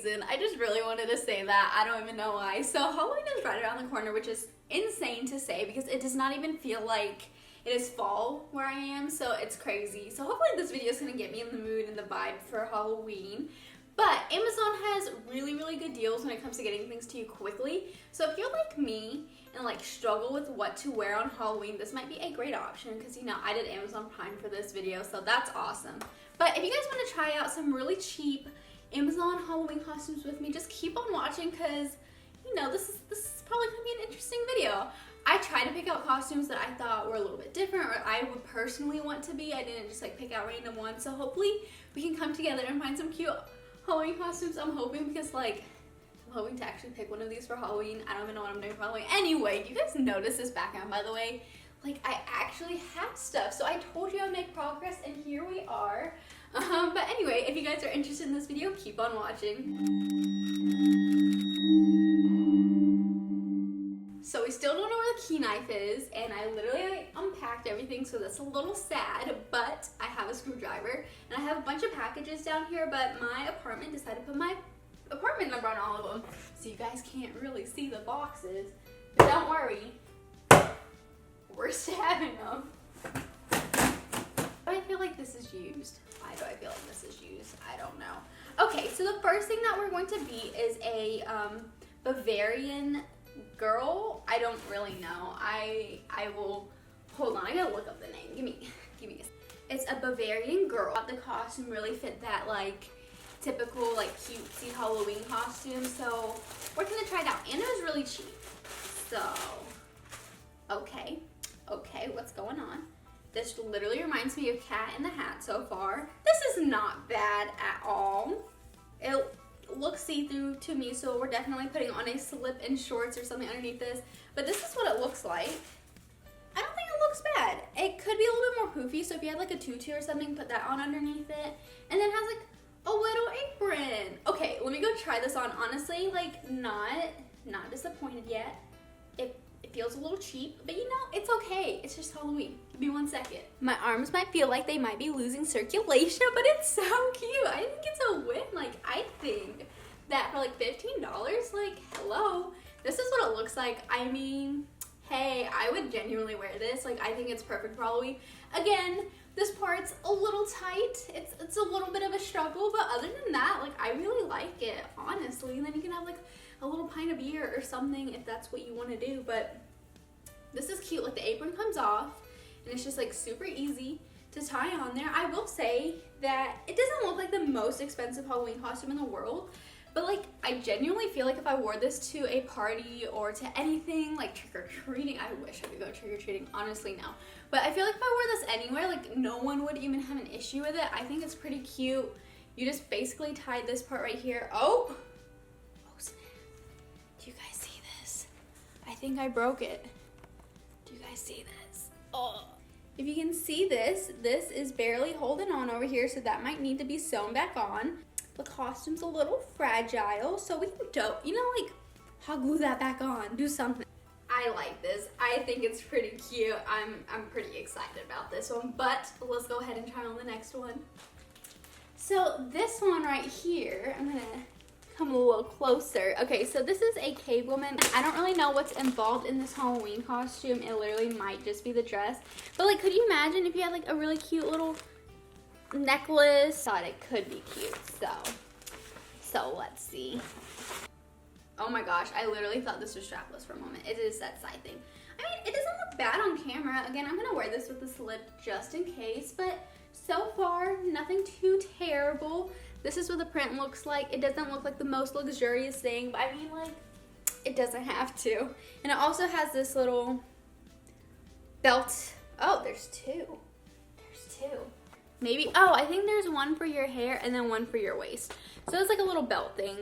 reason. I just really wanted to say that. I don't even know why. So Halloween is right around the corner, which is insane to say because it does not even feel like it is fall where I am, so it's crazy. So hopefully this video is gonna get me in the mood and the vibe for Halloween. But Amazon has really, really good deals when it comes to getting things to you quickly. So if you're like me and like struggle with what to wear on Halloween, this might be a great option because, you know, I did Amazon Prime for this video, so that's awesome. But if you guys want to try out some really cheap Amazon Halloween costumes with me, just keep on watching because, you know, this is probably going to be an interesting video. I tried to pick out costumes that I thought were a little bit different or I would personally want to be. I didn't just like pick out random ones. So hopefully we can come together and find some cute Halloween costumes. I'm hoping because like I'm hoping to actually pick one of these for Halloween. I don't even know what I'm doing for Halloween. Anyway, you guys notice this background, by the way? Like I actually have stuff. So I told you I'd make progress and here we are. But anyway, if you guys are interested in this video, keep on watching. So we still don't know where the key knife is, and I literally unpacked everything, so that's a little sad, but I have a screwdriver, and I have a bunch of packages down here, but my apartment decided to put my apartment number on all of them, so you guys can't really see the boxes, but don't worry, we're stabbing them. But I feel like this is used. Why do I feel like this is used? I don't know. Okay, so the first thing that we're going to be is a Bavarian Girl. I don't really know. I will, hold on, I gotta look up the name. Give me a, it's a Bavarian Girl. The costume really fit that like typical like cutesy Halloween costume, so we're gonna try it out, and it was really cheap. So, okay, what's going on? This literally reminds me of Cat in the Hat so far. This is not bad at all. It looks see-through to me, so we're definitely putting on a slip-in shorts or something underneath this. But this is what it looks like. I don't think it looks bad. It could be a little bit more poofy, so if you had like a tutu or something, put that on underneath it. And then it has like a little apron. Okay, let me go try this on. Honestly, like not disappointed yet. It feels a little cheap, but you know, it's okay. It's just Halloween. Give me 1 second. My arms might feel like they might be losing circulation, but it's so cute. I think it's a win. Like, I think that for like $15, like, hello. This is what it looks like. I mean, hey, I would genuinely wear this. Like, I think it's perfect for Halloween. Again, this part's a little tight. It's a little bit of a struggle, but other than that, like, I really like it, honestly. And then you can have like a little pint of beer or something if that's what you want to do. But this is cute. Like, the apron comes off and it's just like super easy to tie on there. I will say that it doesn't look like the most expensive Halloween costume in the world, but like I genuinely feel like if I wore this to a party or to anything like trick-or-treating, I wish I could go trick-or-treating, honestly, no. But I feel like if I wore this anywhere, like no one would even have an issue with it. I think it's pretty cute. You just basically tie this part right here. Oh snap. Do you guys see this? I think I broke it. Do you guys see this? Oh. If you can see this is barely holding on over here, so that might need to be sewn back on. The costume's a little fragile, so we can like hot glue that back on, do something. I like this. I think it's pretty cute. I'm pretty excited about this one, but let's go ahead and try on the next one. So this one right here, I'm gonna come a little closer. Okay, so this is a Cavewoman. I don't really know what's involved in this Halloween costume. It literally might just be the dress. But like, could you imagine if you had like a really cute little necklace? Thought it could be cute, so let's see. Oh my gosh, I literally thought this was strapless for a moment. It is that side thing. I mean, it doesn't look bad on camera. Again, I'm gonna wear this with a slip just in case, but so far, nothing too terrible. This is what the print looks like. It doesn't look like the most luxurious thing, but I mean, like, it doesn't have to. And it also has this little belt. Oh, there's two. There's two. Maybe, oh, I think there's one for your hair and then one for your waist. So it's like a little belt thing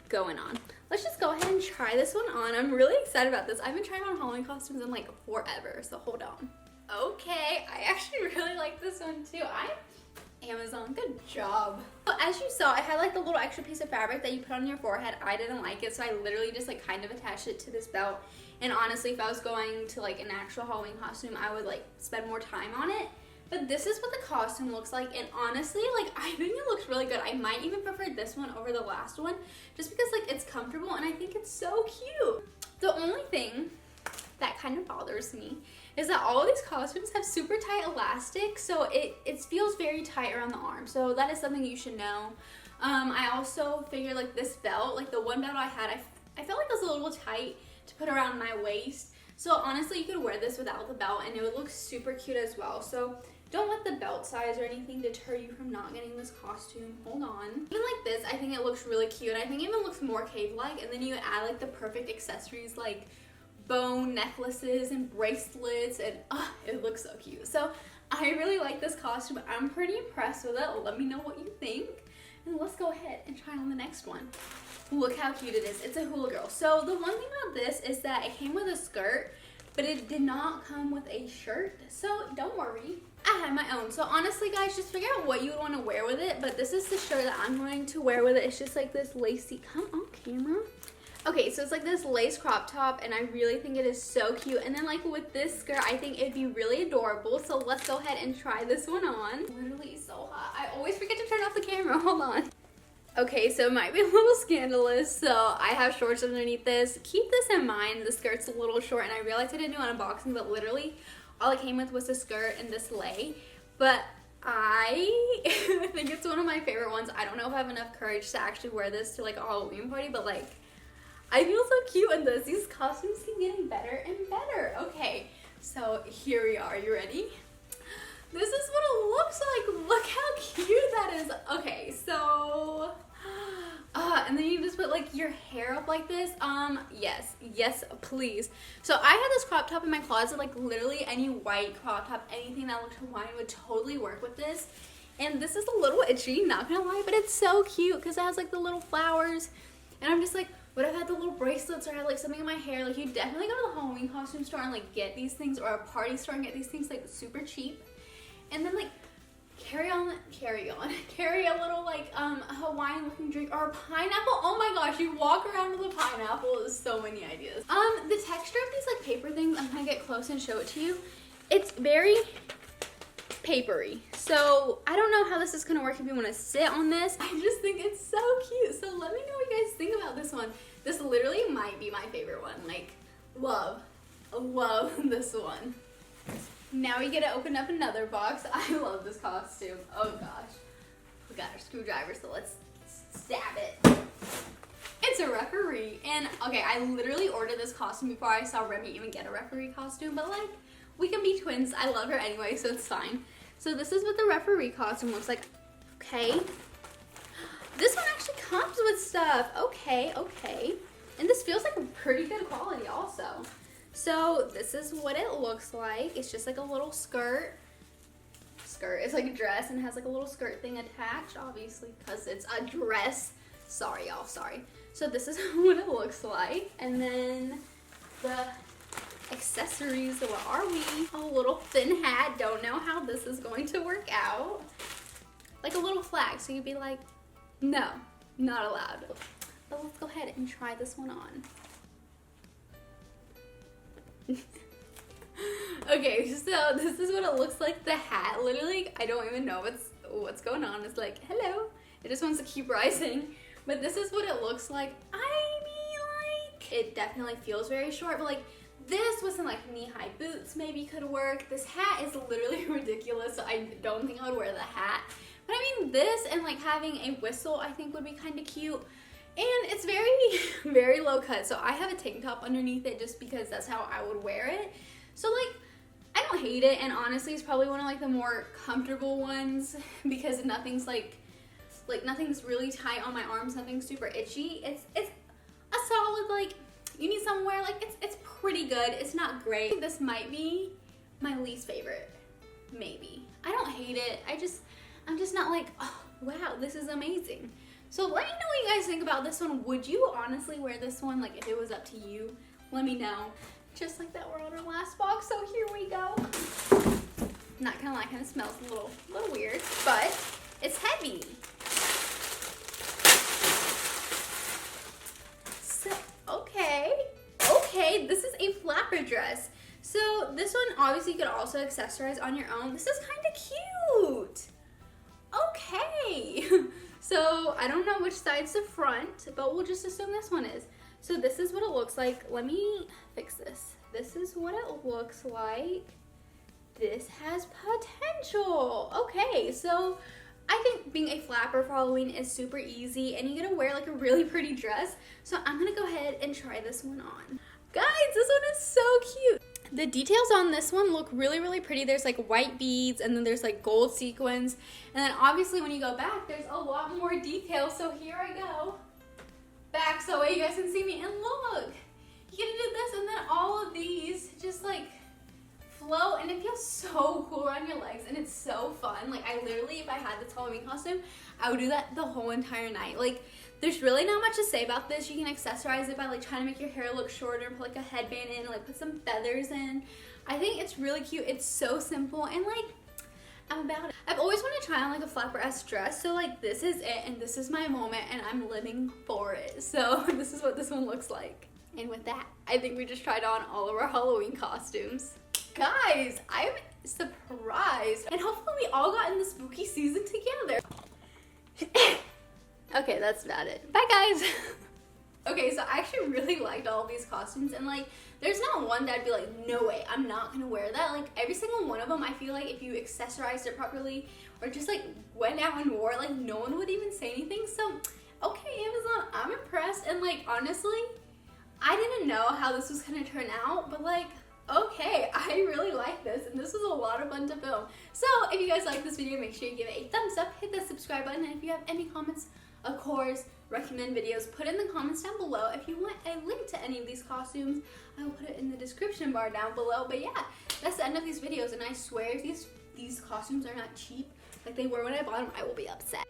going on. Let's just go ahead and try this one on. I'm really excited about this. I've been trying on Halloween costumes in like forever, so hold on. Okay, I actually really like this one too. Amazon, good job. So as you saw, I had like the little extra piece of fabric that you put on your forehead. I didn't like it, so I literally just like kind of attached it to this belt. And honestly, if I was going to like an actual Halloween costume, I would like spend more time on it. But this is what the costume looks like, and honestly, like, I think it looks really good. I might even prefer this one over the last one, just because, like, it's comfortable, and I think it's so cute. The only thing that kind of bothers me is that all of these costumes have super tight elastic, so it feels very tight around the arm. So that is something you should know. I also figured, like, this belt, like the one belt I had, I felt like it was a little tight to put around my waist. So honestly, you could wear this without the belt and it would look super cute as well. So don't let the belt size or anything deter you from not getting this costume. Hold on. Even like this, I think it looks really cute. I think it even looks more cave-like, and then you add like the perfect accessories like bone necklaces and bracelets, and it looks so cute. So I really like this costume. I'm pretty impressed with it. Let me know what you think, and let's go ahead and try on the next one. Look how cute it is. It's a hula girl. So the one thing about this is that it came with a skirt, but it did not come with a shirt, so don't worry, I had my own. So honestly, guys, just figure out what you would want to wear with it, but this is the shirt that I'm going to wear with it. It's just like this lacy, come on camera. Okay, so it's like this lace crop top, and I really think it is so cute. And then like with this skirt, I think it'd be really adorable. So let's go ahead and try this one on. Literally so hot. I always forget to turn off the camera. Hold on. Okay, so it might be a little scandalous. So I have shorts underneath this. Keep this in mind. The skirt's a little short, and I realized I didn't do an unboxing, but literally all it came with was the skirt and this lay. But I think it's one of my favorite ones. I don't know if I have enough courage to actually wear this to like a Halloween party, but like, I feel so cute in this. These costumes keep getting better and better. Okay, so here we are. You ready? This is what it looks like. Look how cute that is. Okay, so, and then you just put like your hair up like this. Yes, please. So I had this crop top in my closet, like literally any white crop top, anything that looked Hawaiian would totally work with this. And this is a little itchy, not gonna lie, but it's so cute because it has like the little flowers. And I'm just like, would I have had the little bracelets or had like something in my hair? Like, you definitely go to the Halloween costume store and like get these things, or a party store and get these things like super cheap. And then like carry a little like Hawaiian looking drink or a pineapple. Oh my gosh, you walk around with a pineapple. So many ideas. The texture of these like paper things, I'm gonna get close and show it to you. It's very papery. So I don't know how this is gonna work if you want to sit on this. I just think it's so cute. So let me know what you guys think about this one. This literally might be my favorite one. Like, love this one. Now we get to open up another box. I love this costume. Oh gosh. We got our screwdriver, so let's stab it. It's a referee. And okay, I literally ordered this costume before I saw Remy even get a referee costume, but like, we can be twins. I love her anyway, so it's fine. So this is what the referee costume looks like. Okay. This one actually comes with stuff. Okay. And this feels like a pretty good quality also. So this is what it looks like. It's just like a little skirt. It's like a dress and has like a little skirt thing attached, obviously, because it's a dress. Sorry, y'all, sorry. So this is what it looks like. And then the accessories, what are we? A little thin hat. Don't know how this is going to work out. Like a little flag, so you'd be like, no, not allowed. But let's go ahead and try this one on. Okay, so this is what it looks like. The hat, literally, I don't even know what's going on. It's like, hello. It just wants to keep rising. But this is what it looks like. I mean, like, it definitely feels very short, but like, this with some like knee-high boots maybe could work. This hat is literally ridiculous, so I don't think I would wear the hat. But I mean, this and like having a whistle I think would be kind of cute. And it's very, very low cut, so I have a tank top underneath it just because that's how I would wear it. So like, I don't hate it, and honestly it's probably one of like the more comfortable ones because nothing's like nothing's really tight on my arms, nothing's super itchy. It's a solid, like, you need somewhere, like, it's pretty good. It's not great. This might be my least favorite, maybe. I don't hate it. I'm just not like, oh, wow, this is amazing. So let me know what you guys think about this one. Would you honestly wear this one, like, if it was up to you? Let me know. Just like that, we're on our last box, so here we go. Not gonna lie, kind of smells a little weird, but it's heavy. So, okay, this is a flapper dress. So this one, obviously, you could also accessorize on your own. This is kind of cute. Okay. So I don't know which side's the front, but we'll just assume this one is. So this is what it looks like. Let me fix this. This is what it looks like. This has potential. Okay, so I think being a flapper for Halloween is super easy, and you get to wear like a really pretty dress. So I'm gonna go ahead and try this one on. Guys, this one is so cute. The details on this one look really, really pretty. There's like white beads, and then there's like gold sequins. And then obviously when you go back, there's a lot more detail. So here I go. Back so you guys can see me. And look, you get to do this, and then all of these just like flow, and it feels so cool around your legs, and it's so fun. Like I literally, if I had this Halloween costume, I would do that the whole entire night. Like there's really not much to say about this. You can accessorize it by like trying to make your hair look shorter and put like a headband in, like put some feathers in. I think it's really cute. It's so simple, and like I'm about it. I've always wanted to try on like a flapper-esque dress, so like this is it, and this is my moment, and I'm living for it. So this is what this one looks like. And with that, I think we just tried on all of our Halloween costumes. Guys, I'm surprised, and hopefully we all got in the spooky season together. Okay, that's about it. Bye, guys. Okay, so I actually really liked all of these costumes, and like there's not one that I'd be like, no way, I'm not gonna wear that. Like every single one of them, I feel like if you accessorized it properly or just like went out and wore it, like no one would even say anything. So okay, Amazon, I'm impressed, and like honestly, I didn't know how this was gonna turn out, but like okay, I really like this, and this was a lot of fun to film. So if you guys like this video, make sure you give it a thumbs up, hit that subscribe button, and if you have any comments, of course, recommend videos, put in the comments down below. If you want a link to any of these costumes, I will put it in the description bar down below. But yeah, that's the end of these videos, and I swear if these costumes are not cheap like they were when I bought them, I will be upset.